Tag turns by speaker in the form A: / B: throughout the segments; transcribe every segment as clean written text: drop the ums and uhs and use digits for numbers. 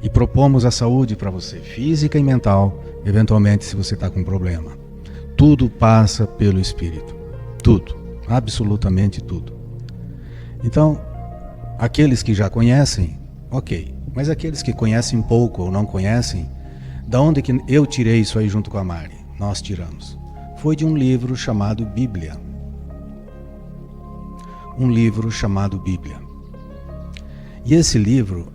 A: e propomos a saúde para você, física e mental, eventualmente se você está com problema. Tudo passa pelo Espírito. Tudo. Absolutamente tudo. Então, aqueles que já conhecem, ok. Mas aqueles que conhecem pouco ou não conhecem, da onde que eu tirei isso aí junto com a Mari? Nós tiramos. Foi de um livro chamado Bíblia. Um livro chamado Bíblia. E esse livro,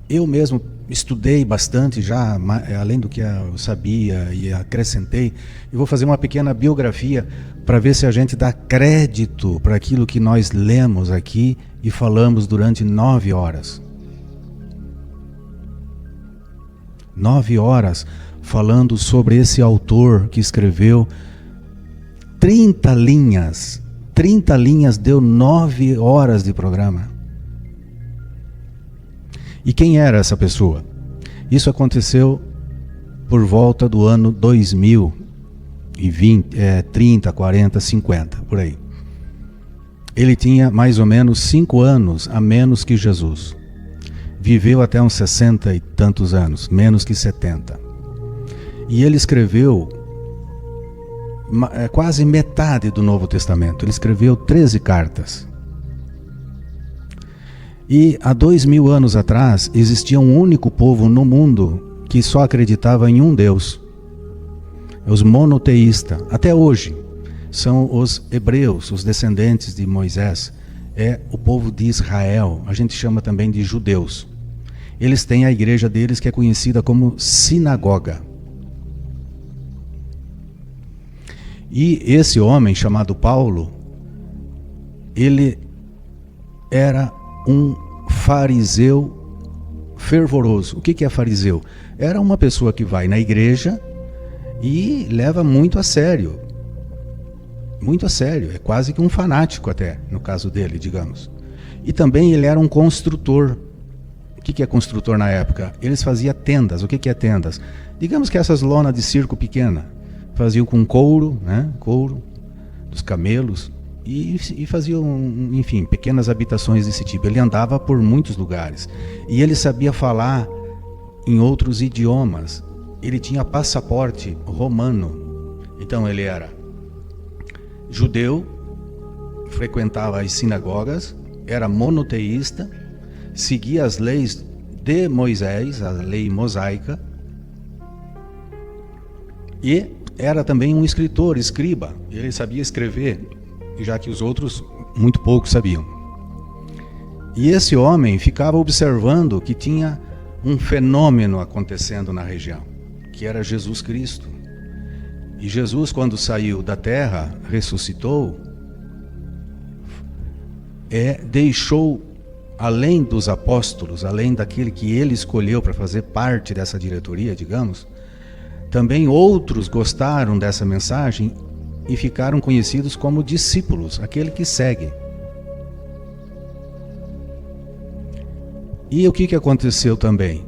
A: eu mesmo estudei bastante já, além do que eu sabia e acrescentei, e vou fazer uma pequena biografia para ver se a gente dá crédito para aquilo que nós lemos aqui e falamos durante 9 horas. 9 horas falando sobre esse autor que escreveu 30 linhas. 30 linhas deu 9 horas de programa. E quem era essa pessoa? Isso aconteceu por volta do ano 2020, 30, 40, 50, por aí. Ele tinha mais ou menos 5 anos a menos que Jesus. Viveu até uns 60 e tantos anos, menos que 70. E ele escreveu quase metade do Novo Testamento. Ele escreveu 13 cartas. E há 2000 anos atrás, existia um único povo no mundo que só acreditava em um Deus. Os monoteístas. Até hoje, são os hebreus, os descendentes de Moisés. É o povo de Israel. A gente chama também de judeus. Eles têm a igreja deles que é conhecida como sinagoga. E esse homem chamado Paulo, ele era um fariseu fervoroso. O que é fariseu? Era uma pessoa que vai na igreja e leva muito a sério. Muito a sério. É quase que um fanático até, no caso dele, digamos. E também ele era um construtor. O que é construtor na época? Eles faziam tendas. O que é tendas? Digamos que essas lonas de circo pequena. Faziam com couro, né? Couro dos camelos. E faziam, enfim, pequenas habitações desse tipo. Ele andava por muitos lugares. E ele sabia falar em outros idiomas. Ele tinha passaporte romano. Então ele era judeu, frequentava as sinagogas, era monoteísta, seguia as leis de Moisés, a lei mosaica, e era também um escritor, escriba. Ele sabia escrever, já que os outros muito pouco sabiam. E esse homem ficava observando que tinha um fenômeno acontecendo na região, que era Jesus Cristo. E Jesus, quando saiu da terra, ressuscitou, deixou, além dos apóstolos, além daquele que ele escolheu para fazer parte dessa diretoria, digamos, também outros gostaram dessa mensagem e ficaram conhecidos como discípulos, aquele que segue. E o que aconteceu também?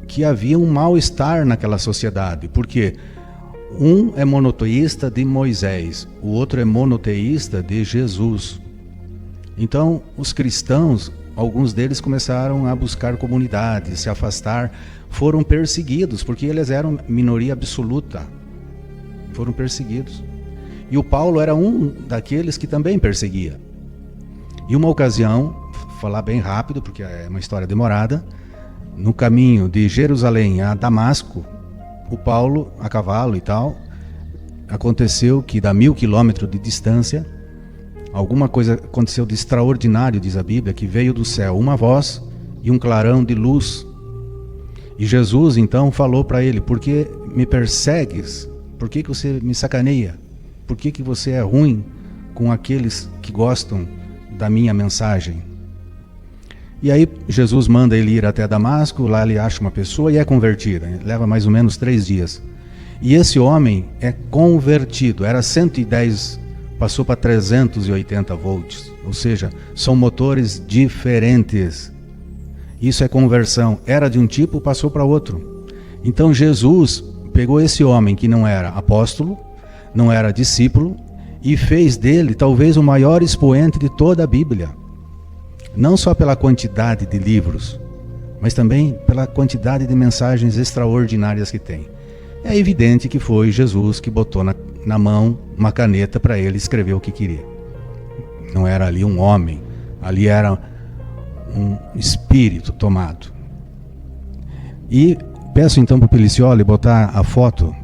A: Que havia um mal-estar naquela sociedade, porque um é monoteísta de Moisés, o outro é monoteísta de Jesus. Então, os cristãos, alguns deles começaram a buscar comunidade, se afastar, foram perseguidos, porque eles eram minoria absoluta. Foram perseguidos. E o Paulo era um daqueles que também perseguia. E uma ocasião, vou falar bem rápido, porque é uma história demorada, no caminho de Jerusalém a Damasco, o Paulo, a cavalo e tal, aconteceu que dá 1000 quilômetros de distância, alguma coisa aconteceu de extraordinário, diz a Bíblia, que veio do céu uma voz e um clarão de luz. E Jesus então falou para ele: por que me persegues? Por que você me sacaneia? Por que você é ruim com aqueles que gostam da minha mensagem? E aí Jesus manda ele ir até Damasco, lá ele acha uma pessoa e é convertida. Leva mais ou menos 3 dias. E esse homem é convertido, era 110, passou para 380 volts. Ou seja, são motores diferentes. Isso é conversão. Era de um tipo, passou para outro. Então Jesus pegou esse homem que não era apóstolo, não era discípulo, e fez dele talvez o maior expoente de toda a Bíblia. Não só pela quantidade de livros, mas também pela quantidade de mensagens extraordinárias que tem. É evidente que foi Jesus que botou na mão uma caneta para ele escrever o que queria. Não era ali um homem, ali era um espírito tomado. E peço então para o Pelicioli botar a foto,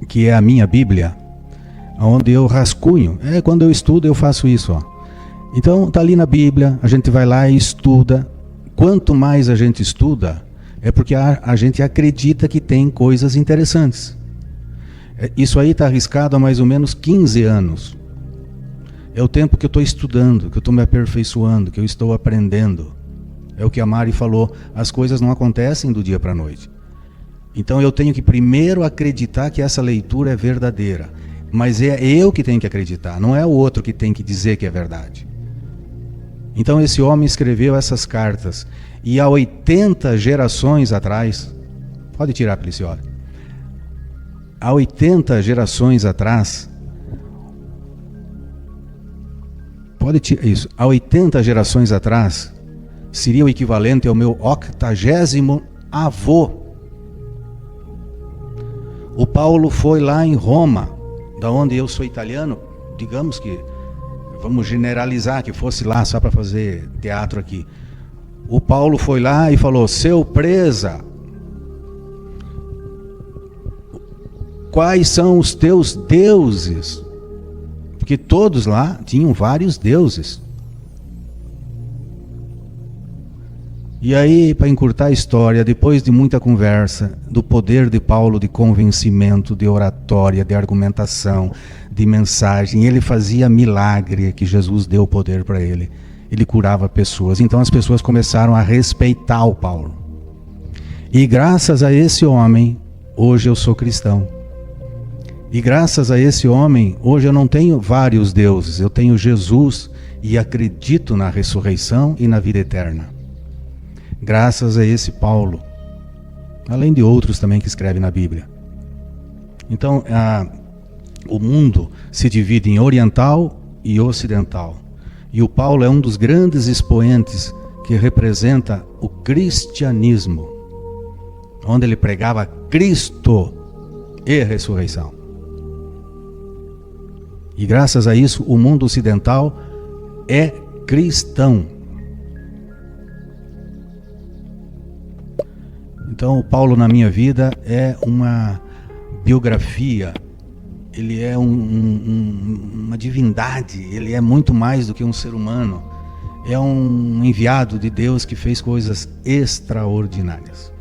A: que é a minha Bíblia, onde eu rascunho. Quando eu estudo eu faço isso, ó. Então está ali na Bíblia, a gente vai lá e estuda. Quanto mais a gente estuda, é porque a gente acredita que tem coisas interessantes. Isso aí está arriscado há mais ou menos 15 anos. É o tempo que eu estou estudando, que eu estou me aperfeiçoando, que eu estou aprendendo. É o que a Mari falou, as coisas não acontecem do dia para a noite. Então eu tenho que primeiro acreditar que essa leitura é verdadeira. Mas é eu que tenho que acreditar, não é o outro que tem que dizer que é verdade. Então esse homem escreveu essas cartas, e há 80 gerações atrás, pode tirar, Pelicioli, há 80 gerações atrás, pode tirar isso, há 80 gerações atrás, seria o equivalente ao meu 80º avô. O Paulo foi lá em Roma, da onde eu sou italiano, digamos que, vamos generalizar, que fosse lá só para fazer teatro aqui. O Paulo foi lá e falou: seu presa, quais são os teus deuses? Porque todos lá tinham vários deuses. E aí, para encurtar a história, depois de muita conversa, do poder de Paulo de convencimento, de oratória, de argumentação, de mensagem, ele fazia milagre, que Jesus deu poder para ele. Ele curava pessoas. Então as pessoas começaram a respeitar o Paulo. E graças a esse homem, hoje eu sou cristão. E graças a esse homem, hoje eu não tenho vários deuses, eu tenho Jesus e acredito na ressurreição e na vida eterna. Graças a esse Paulo, além de outros também que escrevem na Bíblia. Então, o mundo se divide em oriental e ocidental. E o Paulo é um dos grandes expoentes que representa o cristianismo, onde ele pregava Cristo e ressurreição. E graças a isso, o mundo ocidental é cristão. Então, o Paulo na minha vida é uma biografia, ele é uma divindade, ele é muito mais do que um ser humano. É um enviado de Deus que fez coisas extraordinárias.